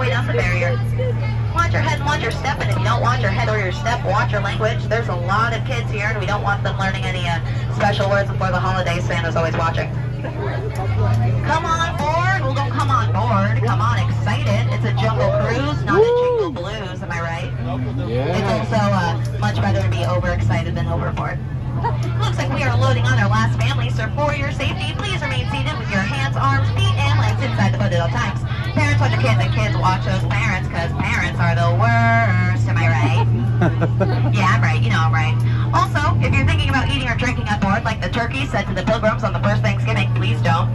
way down the barrier. Watch your head and watch your step, and if you don't watch your head or your step, watch your language. There's a lot of kids here, and we don't want them learning any special words before the holidays. Santa's always watching. Come on board. Well, don't come on board. Come on excited. It's a Jungle Cruise, not a Jingle Blues. Am I right? Yeah. It's also much better to be overexcited than overboard. Looks like we are loading on our last family, so for your safety, please remain seated with your hands, arms, feet, and legs inside the boat at all times. Parents watch your kids, and kids watch those parents, because parents are the worst. Am I right? Yeah, I'm right. You know I'm right. Also, if you're thinking about eating or drinking on board, like the turkey said to the pilgrims on the first Thanksgiving, please don't.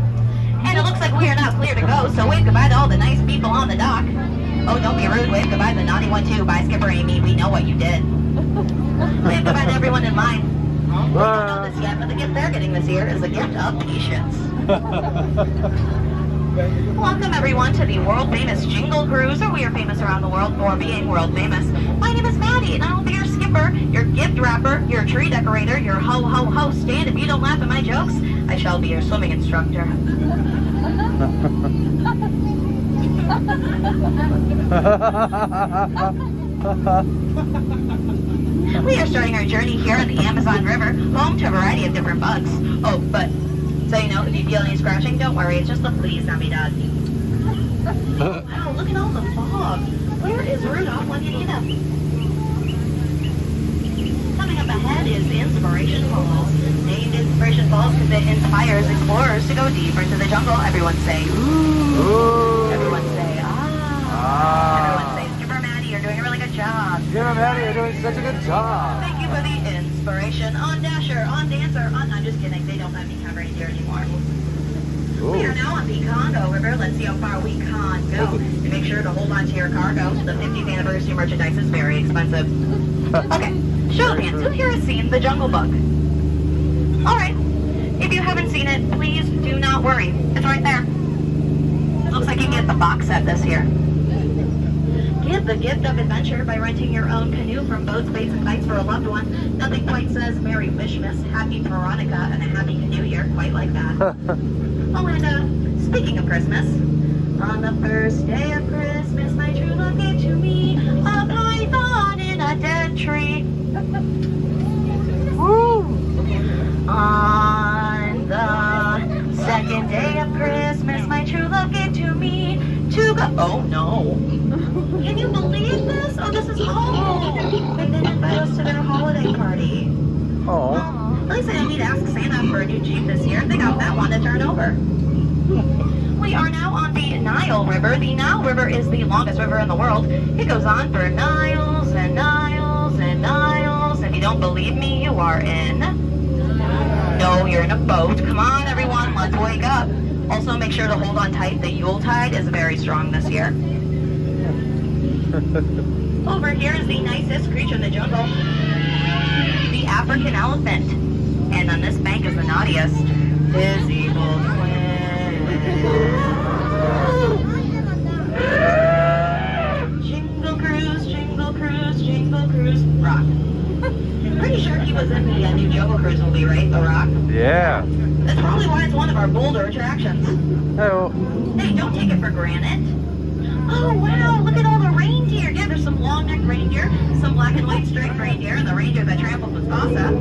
And it looks like we are now clear to go, so wave goodbye to all the nice people on the dock. Oh, don't be rude. Wave goodbye to the naughty one, too. Bye, Skipper Amy. We know what you did. Wave goodbye to everyone in line. We don't know this yet, but the gift they're getting this year is a gift of patience. Welcome everyone to the world famous Jingle Cruise, where we are famous around the world for being world famous. My name is Maddie, and I will be your skipper, your gift wrapper, your tree decorator, your ho-ho host, and if you don't laugh at my jokes, I shall be your swimming instructor. We are starting our journey here on the Amazon River, home to a variety of different bugs. Oh, but so you know, if you feel any scratching, don't worry, it's just the fleas, Navidad. Wow, look at all the fog. Where is Rudolph when you need him? Coming up ahead is Inspiration Falls. Named Inspiration Falls because it inspires explorers to go deeper into the jungle. Everyone say, ooh. Everyone say, ah. Everyone say, Skipper Maddie, you're doing a really good job. Skipper Maddie, you're doing such a good job. Thank you for the inspiration on Dasher, on Dancer, on... I'm just kidding, they don't let me have reindeer anymore. Ooh. We are now on the Congo River. Let's see how far we can go. Make sure to hold on to your cargo. The 50th anniversary merchandise is very expensive. Okay, show of hands. Who here has seen The Jungle Book? Alright. If you haven't seen it, please do not worry. It's right there. Looks like you can get the box set this year. Give the gift of adventure by renting your own canoe from Boats, Baits, and Kites for a loved one. Nothing quite says Merry Wishmas, Happy Veronica, and a Happy Canoe Year quite like that. Oh, and speaking of Christmas, on the first day of Christmas, my true love gave to me a python in a dead tree. Woo! On the second day of Christmas, my true love gave to me two oh no. Can you believe this? Oh, this is home. They didn't invite us to their holiday party. Oh. At least I don't need to ask Santa for a new Jeep this year. They got that one to turn over. We are now on the Nile River. The Nile River is the longest river in the world. It goes on for miles and miles and miles. If you don't believe me, you are in... No, you're in a boat. Come on, everyone, let's wake up. Also, make sure to hold on tight. The Yuletide is very strong this year. Over here is the nicest creature in the jungle, the African elephant. And on this bank is the naughtiest, his evil twin. Jingle Cruise, Jingle Cruise, Jingle Cruise, Rock. Pretty sure he was in the new Jungle Cruise movie, right? The Rock? Yeah. That's probably why it's one of our bolder attractions. Hello. Hey, don't take it for granted. Oh, wow, look at all the reindeer. Yeah, there's some long-necked reindeer, some black and white striped reindeer, and the reindeer that trampled Mufasa.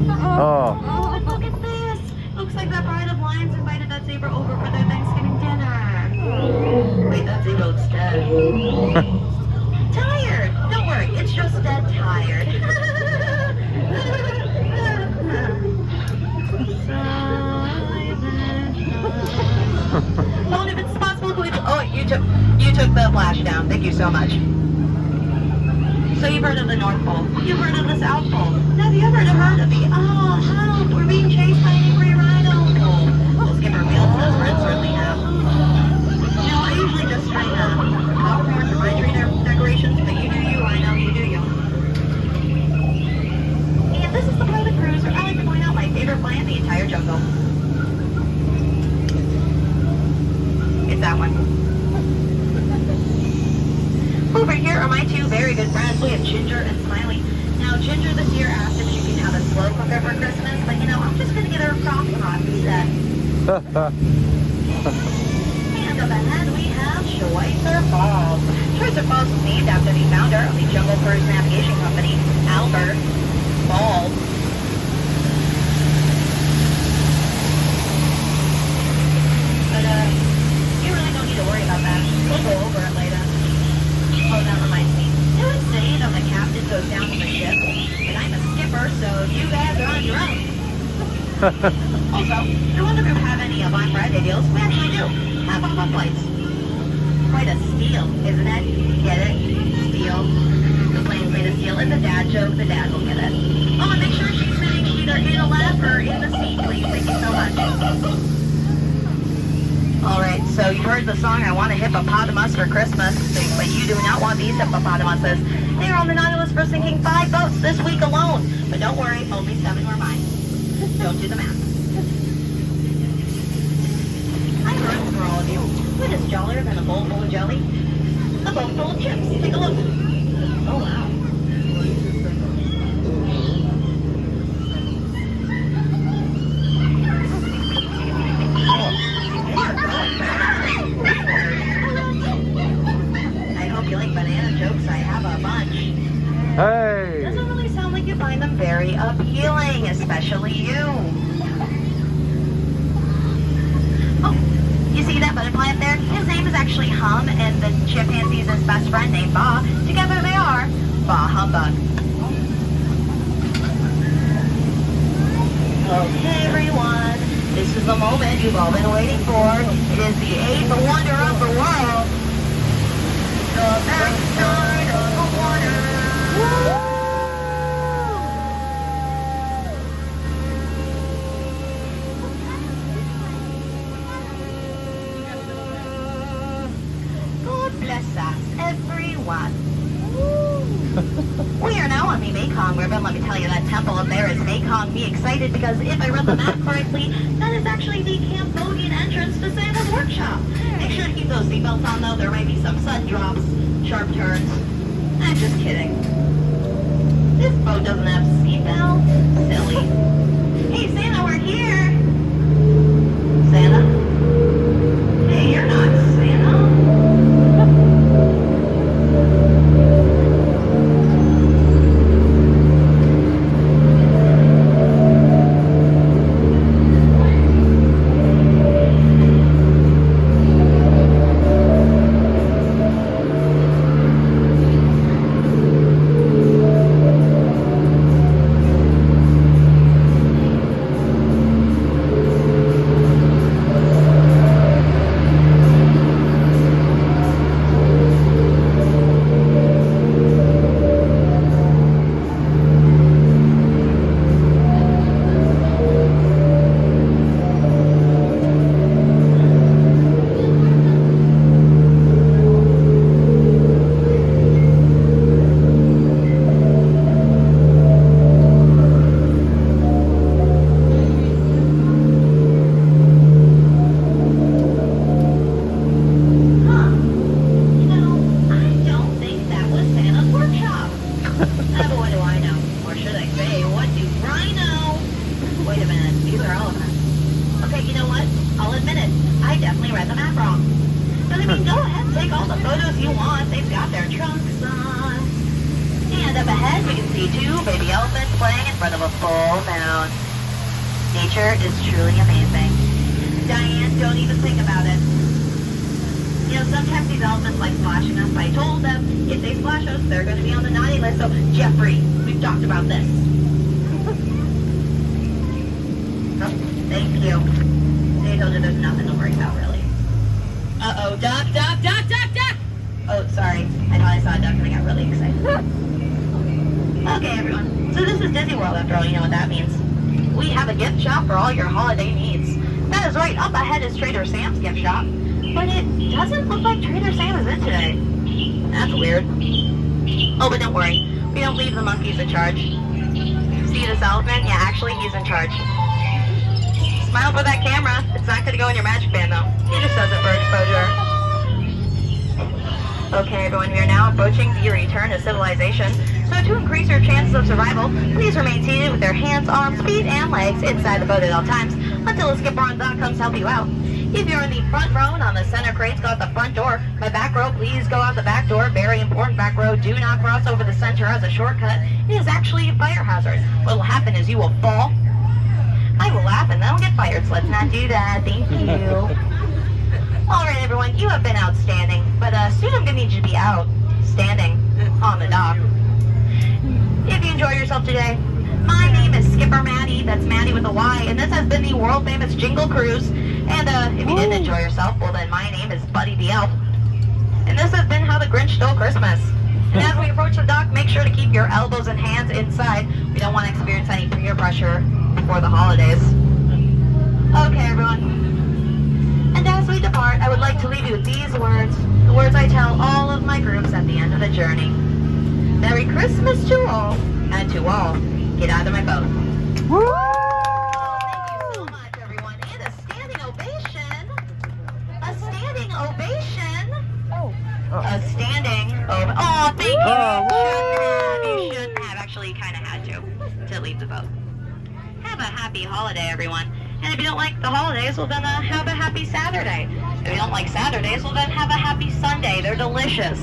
Oh. Oh, look at this. Looks like that Pride of Lions invited that zebra over for their Thanksgiving dinner. Wait, that zebra looks dead. Tired. Don't worry, it's just dead tired. Oh, if it's possible, can we... Oh, you took the flash down. Thank you so much. So you've heard of the North Pole. You've heard of the South Pole. Now, have you ever heard of the... Oh, help! We're being chased by an angry rhino. Well, Skipper Field says Brent certainly have. You know, I usually just try to popcorn for my tree decorations, but you do you. I know you do you. And this is the part of the cruise where I like to point out my favorite plant in the entire jungle. It's that one. Over here are my two very good friends. We have Ginger and Smiley. Now, Ginger this year asked if she can have a slow cooker for Christmas, but you know, I'm just going to get her a crock pot instead. And up ahead we have Schweitzer Falls. Music Falls was named after the founder of the Jungle Cruise navigation company, Albert Walt. But, you really don't need to worry about that. We'll go over it later. Oh, that reminds me. It was saying that the captain goes down to the ship, and I'm a skipper, so you guys are on your own. Also, I wonder if you have any Black Friday deals. We actually do. Have pop-up flights. Quite a steal, isn't it? Get it? Steal. The plane's made of steel. It's a dad joke. The dad will get it. Oh, and make sure she's sitting either in a lap or in the seat, please. Thank you so much. Alright, so you heard the song, I Want a Hippopotamus for Christmas, but you do not want these hippopotamuses. They are on the Nautilus for sinking 5 boats this week alone. But don't worry, only 7 were mine. Don't do the math. I heard for all of you. What is jollier than a bowl full of jelly? A bowl full of chips. Take a look. Oh, wow. I hope you like banana jokes. I have a bunch. Hey! Doesn't really sound like you find them very appealing, especially you. Oh, you see that butterfly up there? His name is actually Hum, and the chimpanzee is his best friend named Ba. Together they are Bah Humbug. Okay, everyone. This is the moment you've all been waiting for. It is the 8th wonder of the world. The backside of the water. God bless us, everyone. We are now on the Mekong River. Let me tell you, that temple up there is Mekong. Be excited because if I read the map correctly, that is actually the Cambodian entrance to Santa's workshop. Make sure to keep those seatbelts on though. There might be some sudden drops, sharp turns. I'm just kidding. This boat doesn't have seatbelts. Silly. Hey Santa, we're here. Santa? Hey, you're not Santa. Nature is truly amazing. Diane, don't even think about it. You know, sometimes these elephants like splashing us. I told them, if they splash us, they're going to be on the naughty list. So, Jeffrey, we've talked about this. Oh, thank you. See, I told you there's nothing to worry about, really. Uh-oh, duck, duck, duck, duck, duck! Oh, sorry. I thought I saw a duck and I got really excited. Okay, everyone. So this is Disney World, after all. You know what that means. We have a gift shop for all your holiday needs. That is right, up ahead is Trader Sam's gift shop. But it doesn't look like Trader Sam is in today. That's weird. Oh, but don't worry. We don't leave the monkeys in charge. See this elephant? Yeah, actually, he's in charge. Smile for that camera. It's not going to go in your magic band, though. He just does it for exposure. Okay, everyone, we are now approaching the return to civilization. So to increase your chances of survival, please remain seated with your hands, arms, feet, and legs inside the boat at all times until a skipper on dock comes to help you out. If you're in the front row and on the center crates, go out the front door. My back row, please go out the back door. Very important back row. Do not cross over the center as a shortcut. It is actually a fire hazard. What will happen is you will fall. I will laugh and then I'll get fired, so let's not do that. Thank you. Alright everyone, you have been outstanding, but soon I'm going to need you to be out, standing on the dock. If you enjoy yourself today, my name is Skipper Maddie, that's Maddie with a Y, and this has been the world famous Jingle Cruise. And if you didn't enjoy yourself, well then my name is Buddy the Elf. And this has been How the Grinch Stole Christmas. And as we approach the dock, make sure to keep your elbows and hands inside. We don't want to experience any peer pressure before the holidays. Okay everyone. And as we depart, I would like to leave you with these words, the words I tell all of my groups at the end of the journey. Merry Christmas to all, and to all, get out of my boat. Woo! Thank you so much, everyone. And a standing ovation. A standing ovation. A standing ovation. Oh, thank you. You shouldn't have. Actually, you kind of had to leave the boat. Have a happy holiday, everyone. And if you don't like the holidays, well then have a happy Saturday. If you don't like Saturdays, well then have a happy Sunday. They're delicious.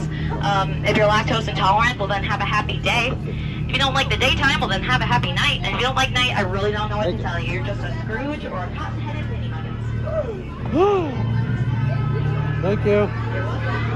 If you're lactose intolerant, well then have a happy day. If you don't like the daytime, well then have a happy night. And if you don't like night, I really don't know what to tell you. You're just a Scrooge or a cotton-headed Winnie Muggins. Thank you. You're welcome.